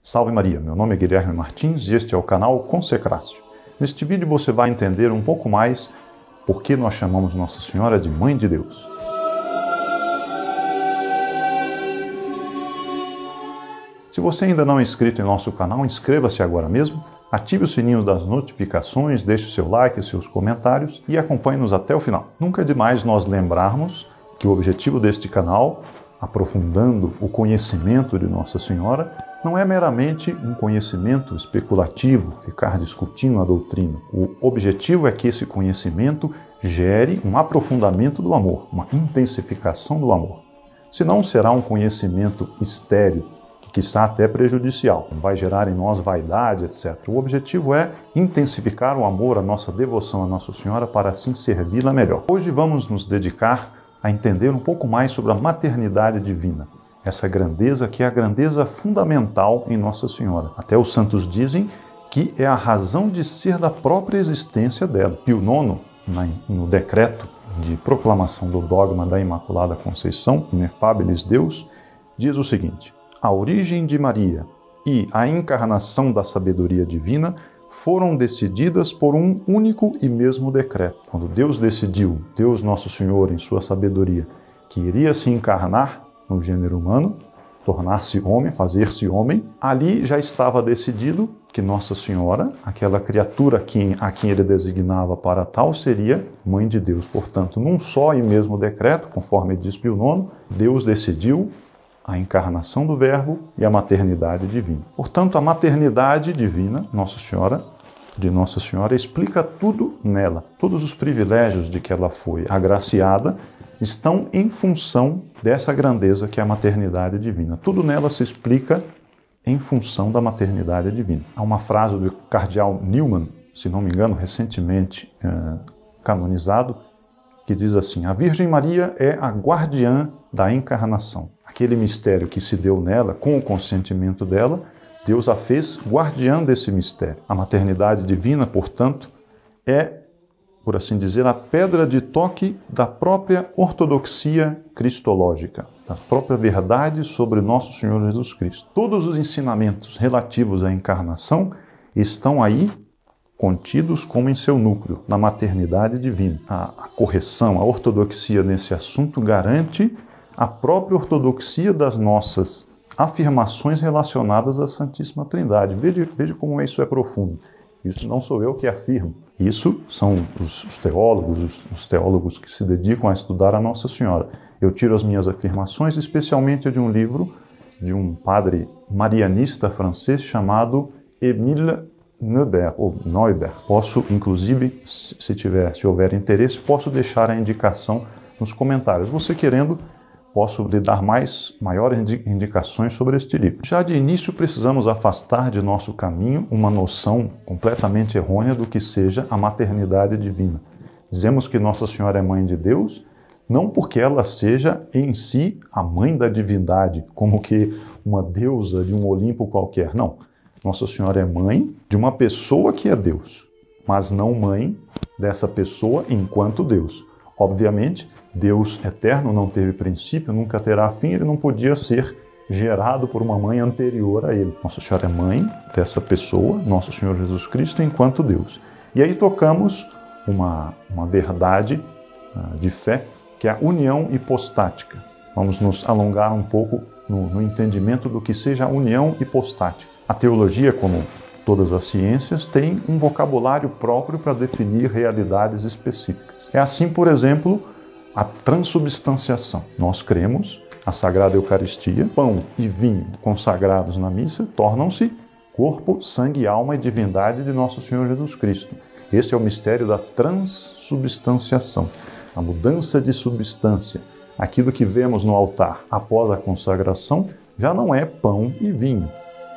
Salve Maria, meu nome é Guilherme Martins e este é o canal Consecrácio. Neste vídeo você vai entender um pouco mais por que nós chamamos Nossa Senhora de Mãe de Deus. Se você ainda não é inscrito em nosso canal, inscreva-se agora mesmo, ative o sininho das notificações, deixe o seu like e seus comentários e acompanhe-nos até o final. Nunca é demais nós lembrarmos que o objetivo deste canal, aprofundando o conhecimento de Nossa Senhora, não é meramente um conhecimento especulativo, ficar discutindo a doutrina. O objetivo é que esse conhecimento gere um aprofundamento do amor, uma intensificação do amor. Senão será um conhecimento estéril, que quiçá até prejudicial, vai gerar em nós vaidade, etc. O objetivo é intensificar o amor, a nossa devoção a Nossa Senhora para assim servi-la melhor. Hoje vamos nos dedicar a entender um pouco mais sobre a maternidade divina. Essa grandeza que é a grandeza fundamental em Nossa Senhora. Até os santos dizem que é a razão de ser da própria existência dela. Pio IX, no decreto de proclamação do dogma da Imaculada Conceição, Inefabilis Deus, diz o seguinte: a origem de Maria e a encarnação da sabedoria divina foram decididas por um único e mesmo decreto. Quando Deus decidiu, Deus Nosso Senhor, em sua sabedoria, que iria se encarnar no gênero humano, tornar-se homem, fazer-se homem, ali já estava decidido que Nossa Senhora, aquela criatura a quem ele designava para tal, seria Mãe de Deus. Portanto, num só e mesmo decreto, conforme diz Pio IX, Deus decidiu a encarnação do Verbo e a maternidade divina. Portanto, a maternidade divina, de Nossa Senhora, explica tudo nela. Todos os privilégios de que ela foi agraciada estão em função dessa grandeza que é a maternidade divina. Tudo nela se explica em função da maternidade divina. Há uma frase do cardeal Newman, se não me engano, recentemente canonizado, que diz assim: a Virgem Maria é a guardiã da encarnação. Aquele mistério que se deu nela, com o consentimento dela, Deus a fez guardiã desse mistério. A maternidade divina, portanto, é, por assim dizer, a pedra de toque da própria ortodoxia cristológica, da própria verdade sobre Nosso Senhor Jesus Cristo. Todos os ensinamentos relativos à encarnação estão aí contidos como em seu núcleo, na maternidade divina. A correção, a ortodoxia nesse assunto garante a própria ortodoxia das nossas afirmações relacionadas à Santíssima Trindade. Veja como isso é profundo. Isso não sou eu que afirmo. Isso são os teólogos que se dedicam a estudar a Nossa Senhora. Eu tiro as minhas afirmações, especialmente de um livro de um padre marianista francês chamado Émile Neuber. Posso, inclusive, se houver interesse, posso deixar a indicação nos comentários. Você querendo, posso lhe dar maiores indicações sobre este livro. Já de início, precisamos afastar de nosso caminho uma noção completamente errônea do que seja a maternidade divina. Dizemos que Nossa Senhora é Mãe de Deus, não porque ela seja em si a mãe da divindade, como que uma deusa de um Olimpo qualquer. Não. Nossa Senhora é mãe de uma pessoa que é Deus, mas não mãe dessa pessoa enquanto Deus. Obviamente, Deus eterno não teve princípio, nunca terá fim, ele não podia ser gerado por uma mãe anterior a ele. Nossa Senhora é mãe dessa pessoa, Nosso Senhor Jesus Cristo, enquanto Deus. E aí tocamos uma verdade de fé, que é a união hipostática. Vamos nos alongar um pouco no entendimento do que seja a união hipostática. A teologia, como todas as ciências, tem um vocabulário próprio para definir realidades específicas. É assim, por exemplo, a transubstanciação. Nós cremos, a Sagrada Eucaristia, pão e vinho consagrados na missa, tornam-se corpo, sangue, alma e divindade de Nosso Senhor Jesus Cristo. Esse é o mistério da transubstanciação, a mudança de substância. Aquilo que vemos no altar após a consagração já não é pão e vinho.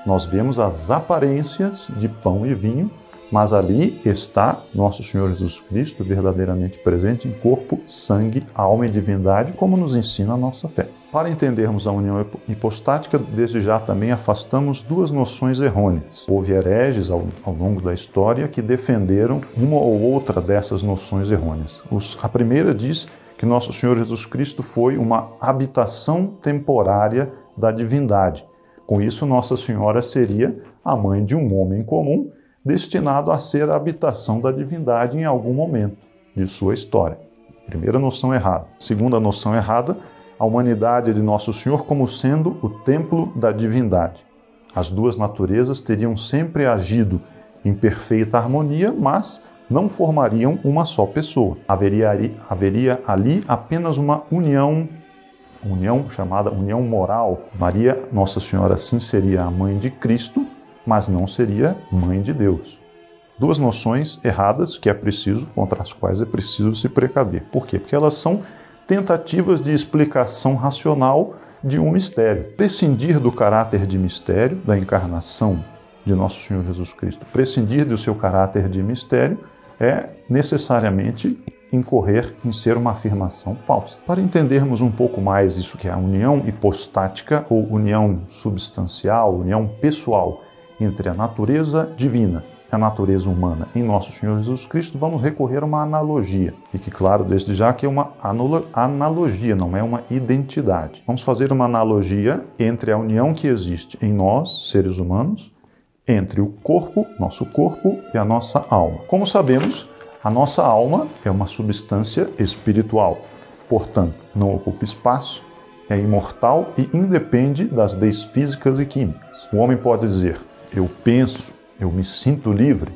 Nós vemos as aparências de pão e vinho, mas ali está Nosso Senhor Jesus Cristo verdadeiramente presente em corpo, sangue, alma e divindade, como nos ensina a nossa fé. Para entendermos a união hipostática, desde já também afastamos duas noções errôneas. Houve hereges ao longo da história que defenderam uma ou outra dessas noções errôneas. A primeira diz que Nosso Senhor Jesus Cristo foi uma habitação temporária da divindade, Com isso, Nossa Senhora seria a mãe de um homem comum, destinado a ser a habitação da divindade em algum momento de sua história. Primeira noção errada. Segunda noção errada, a humanidade de Nosso Senhor como sendo o templo da divindade. As duas naturezas teriam sempre agido em perfeita harmonia, mas não formariam uma só pessoa. Haveria ali apenas uma união chamada união moral. Maria, Nossa Senhora, sim, seria a mãe de Cristo, mas não seria mãe de Deus. Duas noções erradas contra as quais é preciso se precaver. Por quê? Porque elas são tentativas de explicação racional de um mistério. Prescindir do caráter de mistério, da encarnação de Nosso Senhor Jesus Cristo, prescindir do seu caráter de mistério, é necessariamente incorrer em ser uma afirmação falsa. Para entendermos um pouco mais isso que é a união hipostática ou união substancial, união pessoal entre a natureza divina e a natureza humana em Nosso Senhor Jesus Cristo, vamos recorrer a uma analogia. Fique claro desde já que é uma analogia, não é uma identidade. Vamos fazer uma analogia entre a união que existe em nós, seres humanos, entre o corpo, nosso corpo e a nossa alma. Como sabemos, a nossa alma é uma substância espiritual, portanto, não ocupa espaço, é imortal e independe das leis físicas e químicas. O homem pode dizer, eu penso, eu me sinto livre,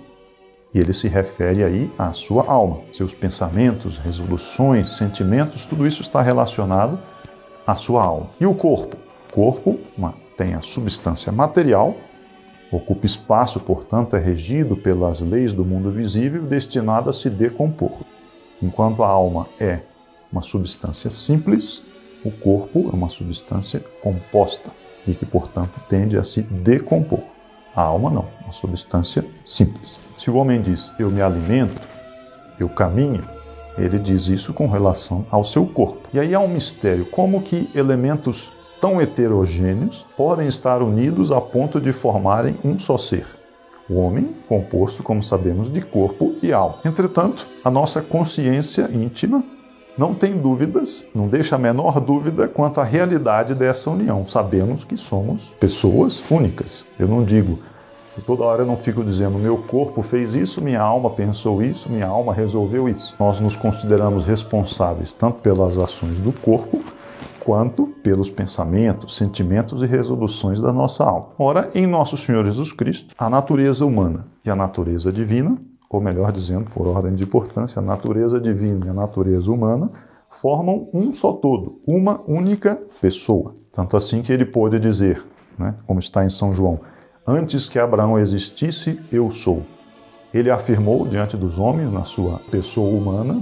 e ele se refere aí à sua alma. Seus pensamentos, resoluções, sentimentos, tudo isso está relacionado à sua alma. E o corpo? O corpo tem a substância material, ocupa espaço, portanto, é regido pelas leis do mundo visível, destinado a se decompor. Enquanto a alma é uma substância simples, o corpo é uma substância composta e que, portanto, tende a se decompor. A alma não, uma substância simples. Se o homem diz, eu me alimento, eu caminho, ele diz isso com relação ao seu corpo. E aí há um mistério, como que elementos tão heterogêneos podem estar unidos a ponto de formarem um só ser. O homem, composto, como sabemos, de corpo e alma. Entretanto, a nossa consciência íntima não tem dúvidas, não deixa a menor dúvida quanto à realidade dessa união. Sabemos que somos pessoas únicas. Eu não digo, toda hora eu não fico dizendo, meu corpo fez isso, minha alma pensou isso, minha alma resolveu isso. Nós nos consideramos responsáveis tanto pelas ações do corpo, quanto pelos pensamentos, sentimentos e resoluções da nossa alma. Ora, em Nosso Senhor Jesus Cristo, a natureza humana e a natureza divina, ou melhor dizendo, por ordem de importância, a natureza divina e a natureza humana formam um só todo, uma única pessoa. Tanto assim que ele pôde dizer, como está em São João, antes que Abraão existisse, eu sou. Ele afirmou diante dos homens, na sua pessoa humana,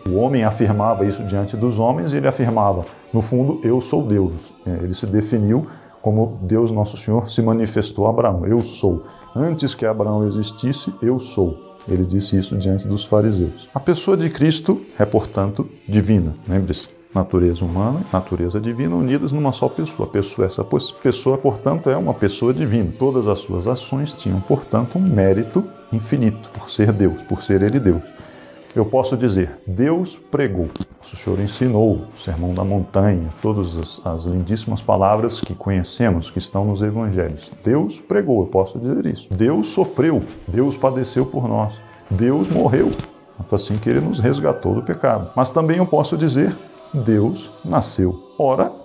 o homem afirmava isso diante dos homens e ele afirmava, no fundo, eu sou Deus. Ele se definiu como Deus Nosso Senhor se manifestou a Abraão, eu sou. Antes que Abraão existisse, eu sou. Ele disse isso diante dos fariseus. A pessoa de Cristo é, portanto, divina. Lembre-se, natureza humana e natureza divina unidas numa só pessoa. Essa pessoa, portanto, é uma pessoa divina. Todas as suas ações tinham, portanto, um mérito infinito, por ser Deus, por ser Ele Deus. Eu posso dizer, Deus pregou. O Senhor ensinou o Sermão da Montanha, todas as lindíssimas palavras que conhecemos, que estão nos Evangelhos. Deus pregou, eu posso dizer isso. Deus sofreu, Deus padeceu por nós, Deus morreu, assim que Ele nos resgatou do pecado. Mas também eu posso dizer, Deus nasceu. Ora,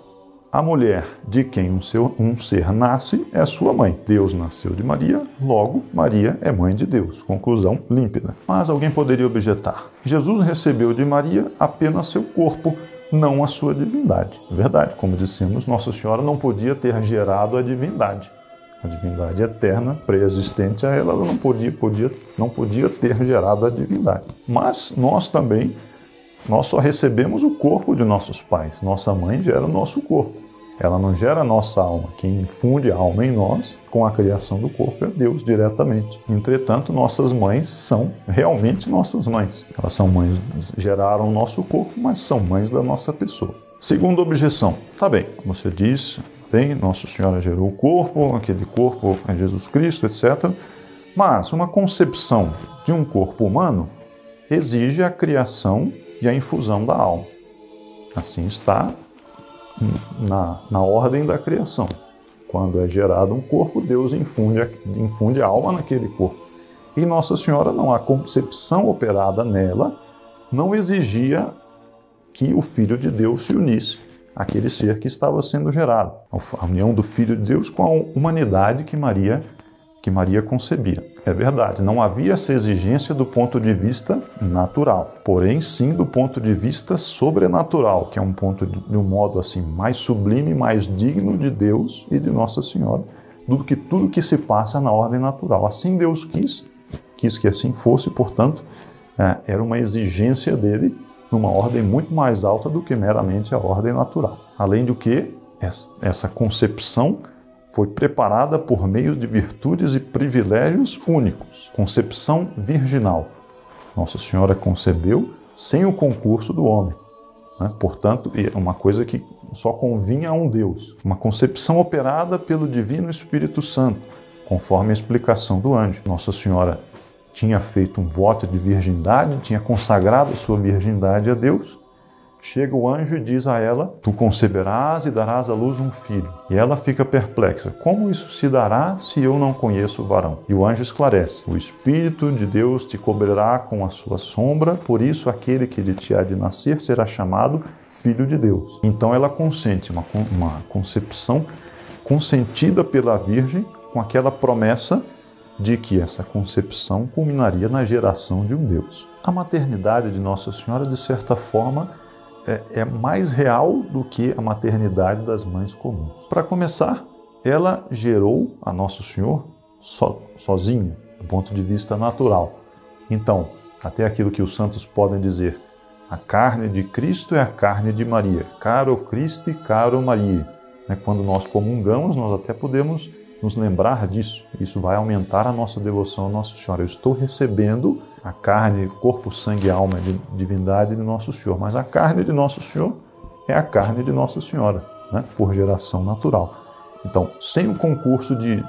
a mulher de quem um ser nasce é sua mãe. Deus nasceu de Maria, logo Maria é mãe de Deus. Conclusão límpida. Mas alguém poderia objetar. Jesus recebeu de Maria apenas seu corpo, não a sua divindade. É verdade, como dissemos, Nossa Senhora não podia ter gerado a divindade. A divindade eterna, pré-existente a ela, ela não podia ter gerado a divindade. Mas nós também, nós só recebemos o corpo de nossos pais. Nossa mãe gera o nosso corpo. Ela não gera a nossa alma. Quem infunde a alma em nós, com a criação do corpo, é Deus diretamente. Entretanto, nossas mães são realmente nossas mães. Elas são mães, geraram o nosso corpo, mas são mães da nossa pessoa. Segunda objeção. Tá bem, como você disse, Nossa Senhora gerou o corpo, aquele corpo é Jesus Cristo, etc. Mas uma concepção de um corpo humano exige a criação e a infusão da alma. Assim está na ordem da criação. Quando é gerado um corpo, Deus infunde alma naquele corpo. E Nossa Senhora não, a concepção operada nela não exigia que o Filho de Deus se unisse àquele ser que estava sendo gerado. A união do Filho de Deus com a humanidade que Maria concebia. É verdade, não havia essa exigência do ponto de vista natural, porém sim do ponto de vista sobrenatural, que é um ponto de um modo assim mais sublime, mais digno de Deus e de Nossa Senhora, do que tudo que se passa na ordem natural. Assim Deus quis que assim fosse, portanto, era uma exigência dele numa ordem muito mais alta do que meramente a ordem natural. Além do que, essa concepção foi preparada por meio de virtudes e privilégios únicos. Concepção virginal. Nossa Senhora concebeu sem o concurso do homem. Portanto, é uma coisa que só convinha a um Deus. Uma concepção operada pelo Divino Espírito Santo, conforme a explicação do anjo. Nossa Senhora tinha feito um voto de virgindade, tinha consagrado sua virgindade a Deus. Chega o anjo e diz a ela: tu conceberás e darás à luz um filho. E ela fica perplexa: como isso se dará se eu não conheço o varão? E o anjo esclarece: o Espírito de Deus te cobrirá com a sua sombra, por isso aquele que de ti há de nascer será chamado Filho de Deus. Então ela consente, uma concepção consentida pela Virgem, com aquela promessa de que essa concepção culminaria na geração de um Deus. A maternidade de Nossa Senhora, de certa forma, é mais real do que a maternidade das mães comuns. Para começar, ela gerou a Nosso Senhor sozinha, do ponto de vista natural. Então, até aquilo que os santos podem dizer: a carne de Cristo é a carne de Maria, caro Cristo e caro Maria. Quando nós comungamos, nós até podemos nos lembrar disso. Isso vai aumentar a nossa devoção a Nossa Senhora. Eu estou recebendo a carne, corpo, sangue, alma e divindade de Nosso Senhor. Mas a carne de Nosso Senhor é a carne de Nossa Senhora, por geração natural. Então, sem o concurso de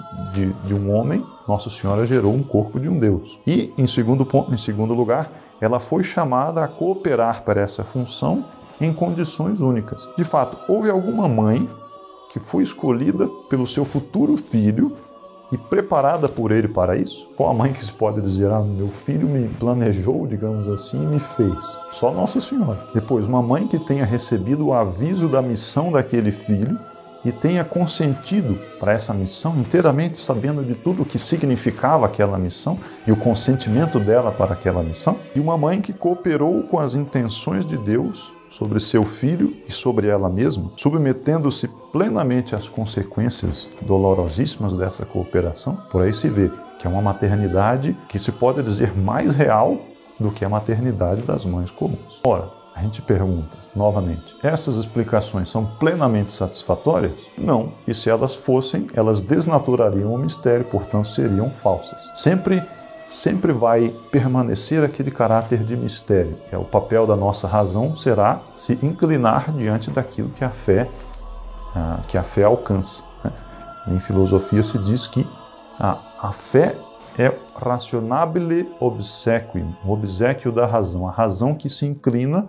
um homem, Nossa Senhora gerou um corpo de um Deus. E, em segundo lugar, ela foi chamada a cooperar para essa função em condições únicas. De fato, houve alguma mãe que foi escolhida pelo seu futuro filho e preparada por ele para isso? Qual a mãe que se pode dizer: meu filho me planejou, digamos assim, e me fez? Só Nossa Senhora. Depois, uma mãe que tenha recebido o aviso da missão daquele filho e tenha consentido para essa missão, inteiramente sabendo de tudo o que significava aquela missão e o consentimento dela para aquela missão. E uma mãe que cooperou com as intenções de Deus sobre seu filho e sobre ela mesma, submetendo-se plenamente às consequências dolorosíssimas dessa cooperação. Por aí se vê que é uma maternidade que se pode dizer mais real do que a maternidade das mães comuns. Ora, a gente pergunta novamente: essas explicações são plenamente satisfatórias? Não. E se elas fossem, elas desnaturariam o mistério, portanto seriam falsas. Sempre vai permanecer aquele caráter de mistério. O papel da nossa razão será se inclinar diante daquilo que a fé alcança. Em filosofia se diz que a fé é rationabile obsequium, o obséquio da razão, a razão que se inclina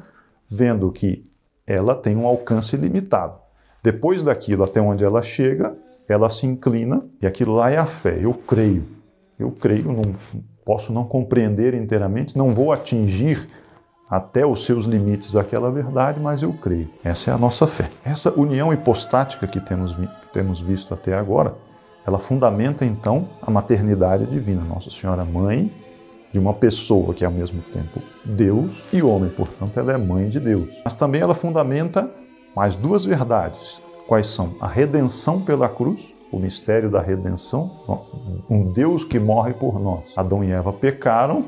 vendo que ela tem um alcance limitado. Depois daquilo até onde ela chega, ela se inclina e aquilo lá é a fé. Eu creio, não posso não compreender inteiramente, não vou atingir até os seus limites aquela verdade, mas eu creio. Essa é a nossa fé. Essa união hipostática que temos visto até agora, ela fundamenta então a maternidade divina. Nossa Senhora Mãe de uma pessoa que é ao mesmo tempo Deus e homem, portanto ela é Mãe de Deus. Mas também ela fundamenta mais duas verdades. Quais são? A redenção pela cruz, o mistério da redenção, um Deus que morre por nós. Adão e Eva pecaram,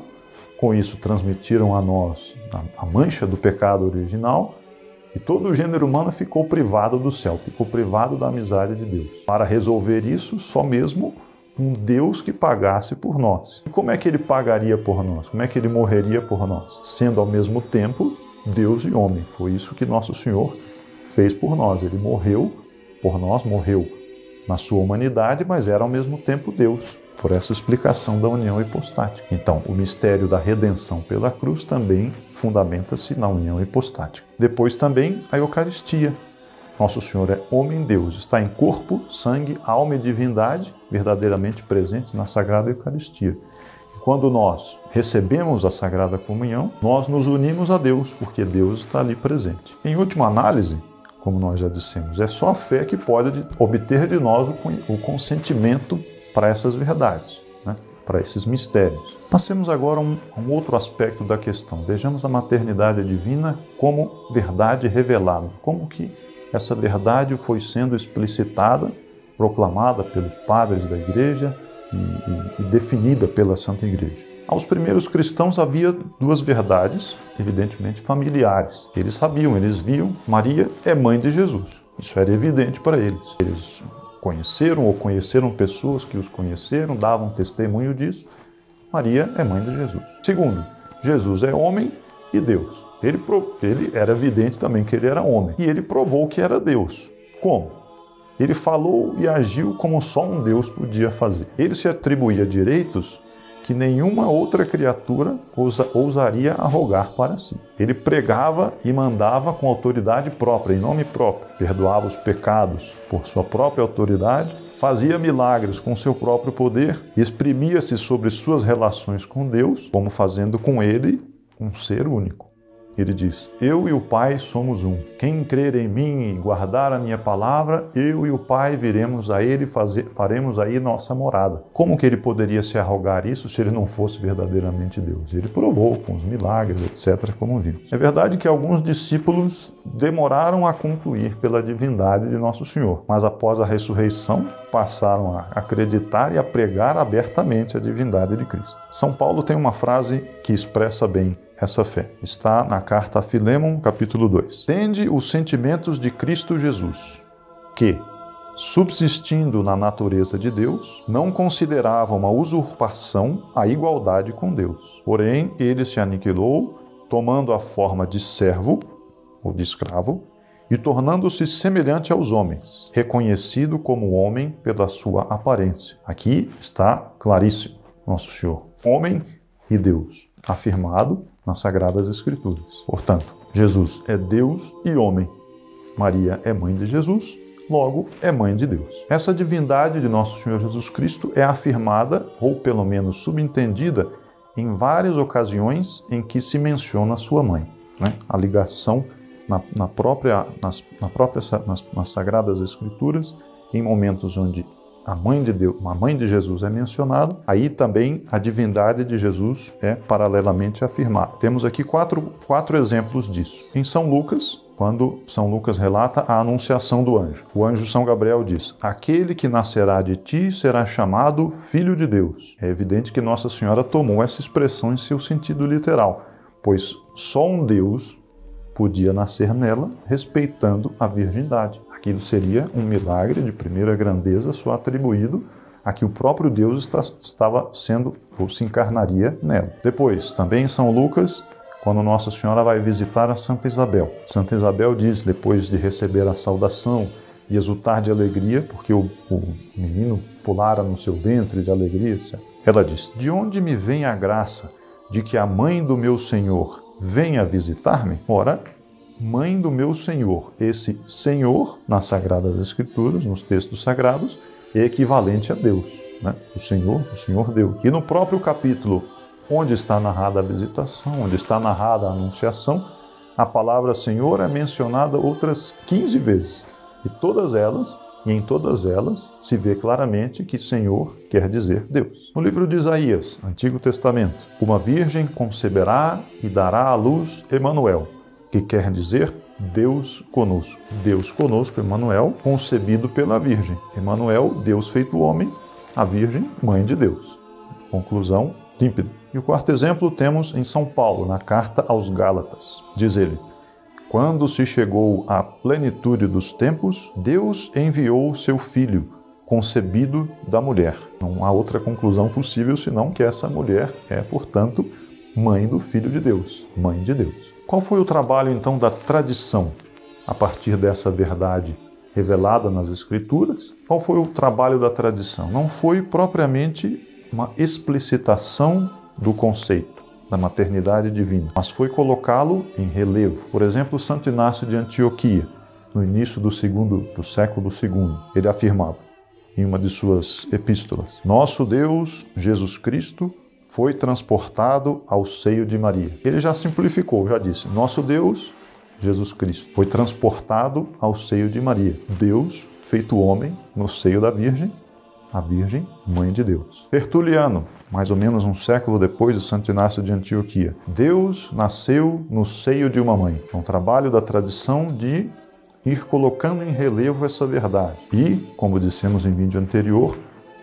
com isso transmitiram a nós a mancha do pecado original e todo o gênero humano ficou privado do céu, ficou privado da amizade de Deus. Para resolver isso, só mesmo um Deus que pagasse por nós. E como é que ele pagaria por nós? Como é que ele morreria por nós? Sendo ao mesmo tempo Deus e homem. Foi isso que Nosso Senhor fez por nós. Ele morreu por nós, morreu na sua humanidade, mas era ao mesmo tempo Deus, por essa explicação da união hipostática. Então, o mistério da redenção pela cruz também fundamenta-se na união hipostática. Depois também a Eucaristia, Nosso Senhor é homem-Deus, está em corpo, sangue, alma e divindade, verdadeiramente presentes na Sagrada Eucaristia. Quando nós recebemos a Sagrada Comunhão, nós nos unimos a Deus, porque Deus está ali presente. Em última análise, como nós já dissemos, é só a fé que pode obter de nós o consentimento para essas verdades, né? Para esses mistérios. Passemos agora a um outro aspecto da questão. Vejamos a maternidade divina como verdade revelada. Como que essa verdade foi sendo explicitada, proclamada pelos padres da Igreja e definida pela Santa Igreja. Aos primeiros cristãos havia duas verdades, evidentemente familiares. Eles sabiam, eles viam, Maria é mãe de Jesus. Isso era evidente para eles. Eles conheceram ou conheceram pessoas que os conheceram, davam testemunho disso. Maria é mãe de Jesus. Segundo, Jesus é homem e Deus. Ele era evidente também que ele era homem. E ele provou que era Deus. Como? Ele falou e agiu como só um Deus podia fazer. Ele se atribuía direitos que nenhuma outra criatura ousaria arrogar para si. Ele pregava e mandava com autoridade própria, em nome próprio. Perdoava os pecados por sua própria autoridade, fazia milagres com seu próprio poder, exprimia-se sobre suas relações com Deus, como fazendo com ele um ser único. Ele diz, eu e o Pai somos um. Quem crer em mim e guardar a minha palavra, eu e o Pai viremos a ele e faremos aí nossa morada. Como que ele poderia se arrogar isso se ele não fosse verdadeiramente Deus? Ele provou com os milagres, etc., como vimos. É verdade que alguns discípulos demoraram a concluir pela divindade de Nosso Senhor, mas após a ressurreição passaram a acreditar e a pregar abertamente a divindade de Cristo. São Paulo tem uma frase que expressa bem essa fé. Está na carta a Filémon, capítulo 2. Tende os sentimentos de Cristo Jesus, que, subsistindo na natureza de Deus, não considerava uma usurpação a igualdade com Deus. Porém, ele se aniquilou, tomando a forma de servo, ou de escravo, e tornando-se semelhante aos homens, reconhecido como homem pela sua aparência. Aqui está claríssimo, Nosso Senhor, homem e Deus, afirmado nas Sagradas Escrituras. Portanto, Jesus é Deus e homem. Maria é mãe de Jesus, logo é mãe de Deus. Essa divindade de Nosso Senhor Jesus Cristo é afirmada, ou pelo menos subentendida, em várias ocasiões em que se menciona sua mãe, né? A ligação nas Sagradas Escrituras, em momentos onde a mãe de Deus, a mãe de Jesus é mencionada, aí também a divindade de Jesus é paralelamente afirmada. Temos aqui quatro exemplos disso. Em São Lucas, quando São Lucas relata a anunciação do anjo. O anjo São Gabriel diz, aquele que nascerá de ti será chamado Filho de Deus. É evidente que Nossa Senhora tomou essa expressão em seu sentido literal, pois só um Deus podia nascer nela, respeitando a virgindade. Aquilo seria um milagre de primeira grandeza só atribuído a que o próprio Deus estava sendo ou se encarnaria nela. Depois, também em São Lucas, quando Nossa Senhora vai visitar a Santa Isabel. Santa Isabel diz, depois de receber a saudação e exultar de alegria, porque o menino pulara no seu ventre de alegria, ela diz, de onde me vem a graça de que a mãe do meu Senhor venha visitar-me? Ora, mãe do meu Senhor. Esse Senhor, nas Sagradas Escrituras, nos textos sagrados, é equivalente a Deus, né? O Senhor Deus. E no próprio capítulo onde está narrada a visitação, onde está narrada a anunciação, a palavra Senhor é mencionada outras 15 vezes. E em todas elas, se vê claramente que Senhor quer dizer Deus. No livro de Isaías, Antigo Testamento, uma virgem conceberá e dará à luz Emanuel, que quer dizer Deus conosco. Deus conosco, Emanuel, concebido pela Virgem. Emanuel, Deus feito homem, a Virgem, mãe de Deus. Conclusão límpida. E o quarto exemplo temos em São Paulo, na carta aos Gálatas. Diz ele, quando se chegou à plenitude dos tempos, Deus enviou seu Filho, concebido da mulher. Não há outra conclusão possível senão que essa mulher é, portanto, mãe do Filho de Deus, mãe de Deus. Qual foi o trabalho, então, da tradição a partir dessa verdade revelada nas Escrituras? Qual foi o trabalho da tradição? Não foi propriamente uma explicitação do conceito da maternidade divina, mas foi colocá-lo em relevo. Por exemplo, Santo Inácio de Antioquia no início do século II. Ele afirmava em uma de suas epístolas: nosso Deus, Jesus Cristo, foi transportado ao seio de Maria. Ele já simplificou, já disse: nosso Deus, Jesus Cristo, foi transportado ao seio de Maria. Deus, feito homem, no seio da Virgem, a Virgem, mãe de Deus. Tertuliano, mais ou menos um século depois de Santo Inácio de Antioquia: Deus nasceu no seio de uma mãe. É um trabalho da tradição de ir colocando em relevo essa verdade. E, como dissemos em vídeo anterior,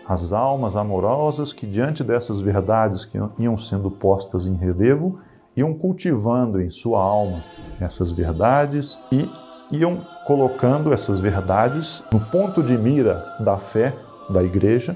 as almas amorosas que, diante dessas verdades que iam sendo postas em relevo, iam cultivando em sua alma essas verdades e iam colocando essas verdades no ponto de mira da fé da igreja,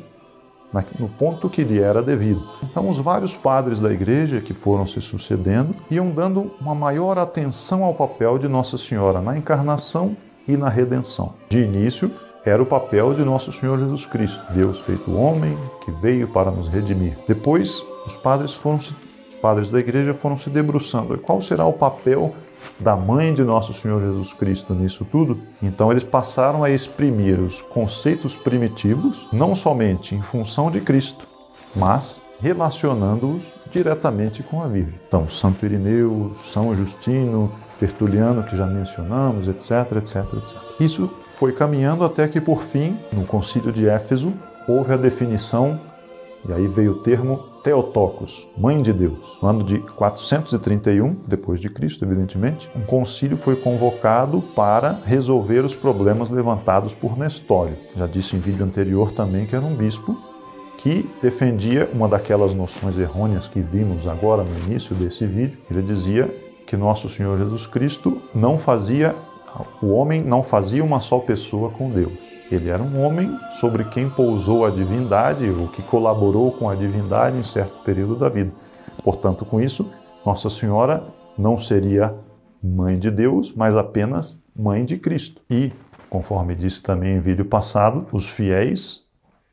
no ponto que lhe era devido. Então, os vários padres da igreja que foram se sucedendo iam dando uma maior atenção ao papel de Nossa Senhora na encarnação e na redenção. De início, era o papel de Nosso Senhor Jesus Cristo, Deus feito homem, que veio para nos redimir. Depois, os padres da igreja foram se debruçando. Qual será o papel da mãe de Nosso Senhor Jesus Cristo nisso tudo? Então eles passaram a exprimir os conceitos primitivos, não somente em função de Cristo, mas relacionando-os diretamente com a Virgem. Então, Santo Irineu, São Justino, Tertuliano, que já mencionamos, etc, etc, etc. Isso foi caminhando até que, por fim, no Concílio de Éfeso, houve a definição, e aí veio o termo Theotokos, Mãe de Deus. No ano de 431, depois de Cristo, evidentemente, um concílio foi convocado para resolver os problemas levantados por Nestório. Já disse em vídeo anterior também que era um bispo que defendia uma daquelas noções errôneas que vimos agora no início desse vídeo. Ele dizia que Nosso Senhor Jesus Cristo o homem não fazia uma só pessoa com Deus. Ele era um homem sobre quem pousou a divindade, ou que colaborou com a divindade em certo período da vida. Portanto, com isso, Nossa Senhora não seria mãe de Deus, mas apenas mãe de Cristo. E, conforme disse também em vídeo passado, os fiéis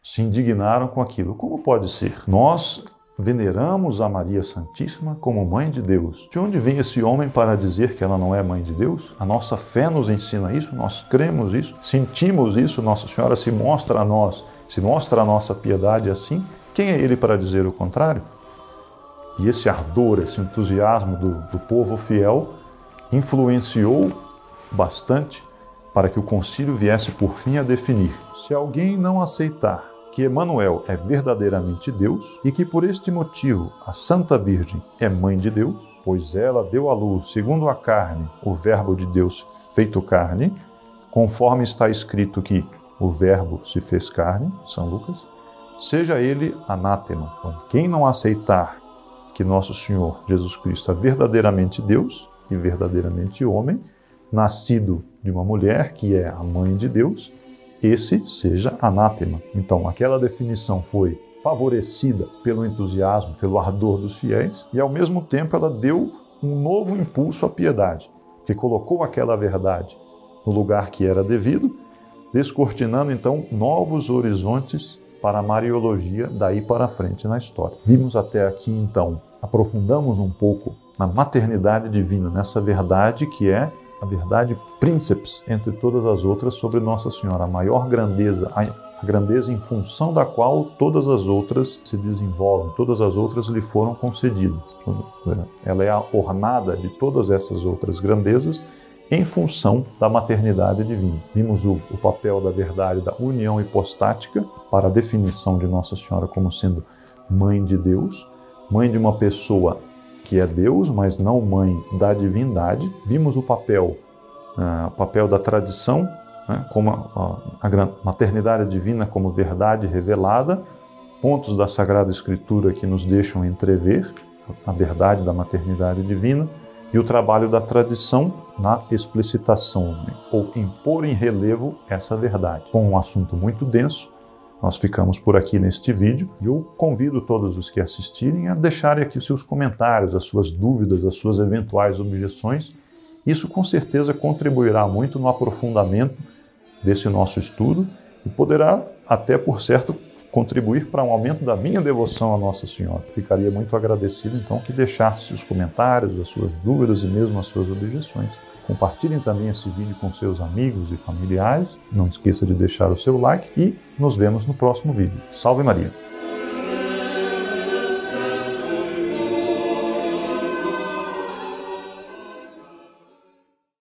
se indignaram com aquilo. Como pode ser? Nós veneramos a Maria Santíssima como mãe de Deus. De onde vem esse homem para dizer que ela não é mãe de Deus? A nossa fé nos ensina isso, nós cremos isso, sentimos isso, Nossa Senhora se mostra a nós, se mostra a nossa piedade assim. Quem é ele para dizer o contrário? E esse ardor, esse entusiasmo do povo fiel influenciou bastante para que o concílio viesse por fim a definir: se alguém não aceitar que Emanuel é verdadeiramente Deus e que por este motivo a Santa Virgem é mãe de Deus, pois ela deu à luz, segundo a carne, o Verbo de Deus feito carne, conforme está escrito que o Verbo se fez carne, São Lucas, seja ele anátema. Então, quem não aceitar que Nosso Senhor Jesus Cristo é verdadeiramente Deus e verdadeiramente homem, nascido de uma mulher que é a mãe de Deus, esse seja anátema. Então, aquela definição foi favorecida pelo entusiasmo, pelo ardor dos fiéis, e ao mesmo tempo ela deu um novo impulso à piedade, que colocou aquela verdade no lugar que era devido, descortinando então novos horizontes para a Mariologia daí para frente na história. Vimos até aqui então, aprofundamos um pouco na maternidade divina, nessa verdade que é a verdade príncips entre todas as outras sobre Nossa Senhora, a maior grandeza, a grandeza em função da qual todas as outras se desenvolvem, todas as outras lhe foram concedidas. Ela é a ornada de todas essas outras grandezas em função da maternidade divina. Vimos o papel da verdade da união hipostática para a definição de Nossa Senhora como sendo mãe de Deus, mãe de uma pessoa que é Deus, mas não mãe da divindade. Vimos o papel da tradição, como a maternidade divina como verdade revelada, pontos da Sagrada Escritura que nos deixam entrever a verdade da maternidade divina, e o trabalho da tradição na explicitação, ou em pôr em relevo essa verdade. Com um assunto muito denso, nós ficamos por aqui neste vídeo e eu convido todos os que assistirem a deixarem aqui seus comentários, as suas dúvidas, as suas eventuais objeções. Isso com certeza contribuirá muito no aprofundamento desse nosso estudo e poderá até, por certo, contribuir para um aumento da minha devoção a Nossa Senhora. Ficaria muito agradecido então que deixasse os comentários, as suas dúvidas e mesmo as suas objeções. Compartilhem também esse vídeo com seus amigos e familiares. Não esqueça de deixar o seu like e nos vemos no próximo vídeo. Salve Maria!